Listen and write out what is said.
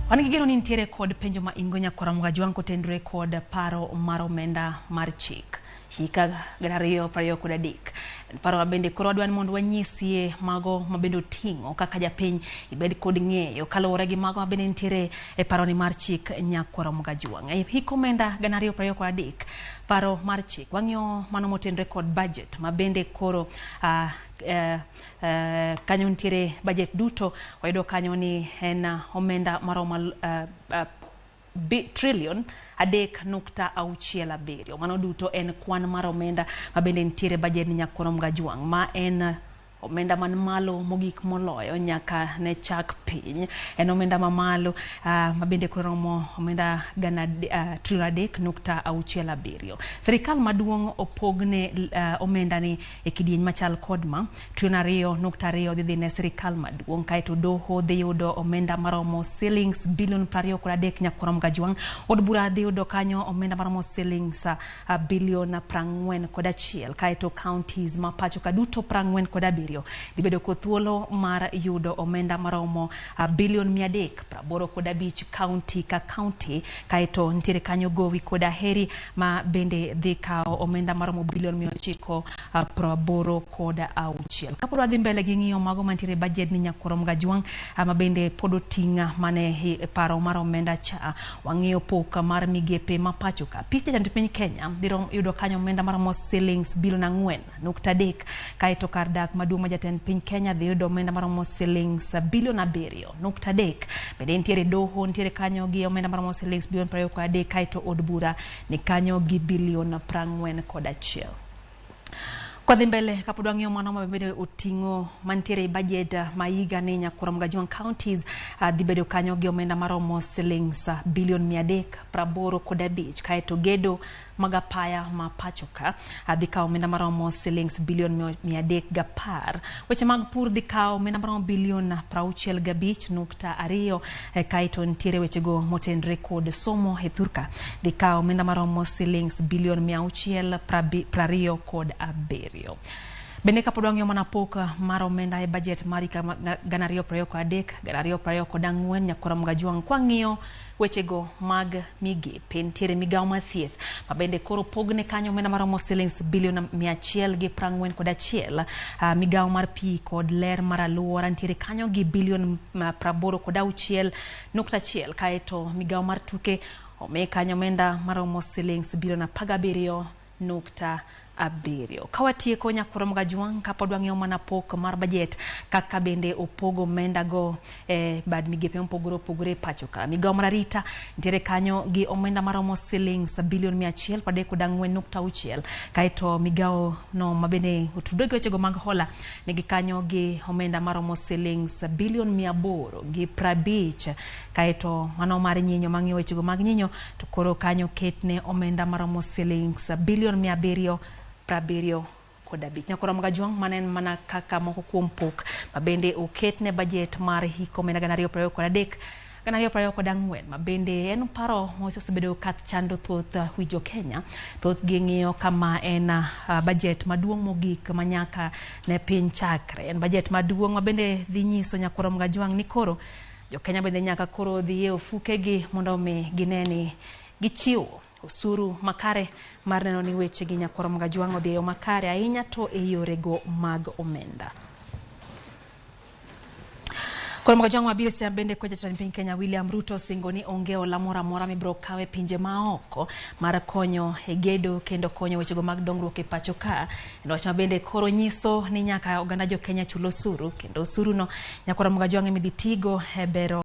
Wanigigeno ni ntiere kod penjo ma ingonya koramuga juanko tendre kod paro mar omenda mar chik. Hika ganario prayo kuda dik. Paro mabende koro adwan mondo wanyisie mago mabende otingo kaka japiny ibed kod ng'eyo kaluwore gi mago mabende ntiere e paro ni mar chik nyakoramuga juang. E hik omenda ganario prayo kuda dik. Paro mar chik wang'yo mano motendre kod budget mabende koro kanyo ntiere budget duto wayudo kanyo ni en omenda maromo trillion 3.67. Mano duto en kwan mar omenda mabende ntiere budget ni nyakoramuga juang ma en omenda man malo mogik moloyo nyaka ne chak piny. En omenda mamalo mabende koromo omenda gana trillion 3.67. Serikal maduong opogne omenda ni e kidieny machal kod ma trillion 2.2 dhi ne serikal maduong, kaeto doho dhi yudo omenda maromo shillings billion 23 nyakoramuga juang. Od bura dhi yudo kanyo omenda maromo shillings billion 41, kaeto counties ma pacho ka duto 47 dibedo ko thuolo mar yudo omenda maromo billion 385 county ka county, kaeto ntiere kanyo gowi koda heri ma bende dhi kao omenda maromo billion 986. Kapod wadhi mbele gi ng'iyo mago mantiere budget ni nyakoramuga juang ma bende podo tinga mane paro mar omenda cha, wang'iyo pok mar migepe ma pacho ka. Pich jatend piny Kenya diro yudo kanyo omenda maromo shillings billion 4.3, kaeto kar dak maduong' ma jatend piny Kenya dhi yudo omenda maromo shillings billion 7.3. Bende ntiere doho ntiere kanyo gi omenda maromo shillings billion 23, kaeto od bura ni kanyo gi billion 41. Kodhi mbele kapod wang'iyo mano mabende oting'o mantiere budget ma higa ni nyakoramuga juang counties dhi bedo kanyo gi omenda maromo shillings billion 385, kaeto gedo magapaya ma pacho ka dhi kao omenda maromo shillings billion 310. Weche mag pur dhi kao omenda maromo billion 65.2, kaeto ntiere weche go motendre kod somo e thurka dhi kao omenda maromo shillings billion 627. Bende kapod wang'iyo mana pok mar omenda e budget mar gana 2023 nyakoramuga juang kwang'iyo weche go mag migepe ntiere migao ma thieth mabende koro pogne kanyo omenda maromo shillings billion 141. Migao mar pi kod ler mar aluora ntiere kanyo gi billion 86.1, kaeto migao mar tuke ome kanyo omenda maromo shillings billion 17.7. Kawatieko nyakoramuga juang kapod wang'iyo mana pok mar budget kaka bende opogo omenda go bad migepe opogore pacho ka. Migao mar arita ntiere kanyo gi omenda maromo shillings billion 134.6, kaeto migao no mabende otudore gi wechego mag hola nigi kanyo gi omenda maromo shillings billion 850, kaeto mano mar nyinyo mang'iyo wechego mag nyinyo to koro kanyo ketne omenda maromo shillings billion 775. Nyakoramuga juang manen mana kaka moko kuom pok mabende oketne budget mar hik omenda gana 2023 mabende en paro mosebedo ka chando thoth wijo Kenya. Thoth gi ng'iyo kama en budget maduong' mogik manyaka ne piny chakre. En budget maduong' mabende dhi nyiso nyakoramuga juang ni koro jo Kenya bende nyaka koro dhi e ofuke gi mondo mi gineni gichiwo osuru makare mar neno ni weche gi nyakoramuga juang odhi e makare ahinya to e yore go mag omenda. Koramuga juang mabiro sia bende ko jatend piny Kenya William Ruto singo ni onge ola moro amora mibro kawe pinje maoko mar konyo e gedo kendo konyo weche go mag dongruok e pacho ka. Wach mabende koro nyiso ni nyaka oganda jo Kenya chulo osuru, kendo osuru no nyakoramuga juang midhi tigo e bero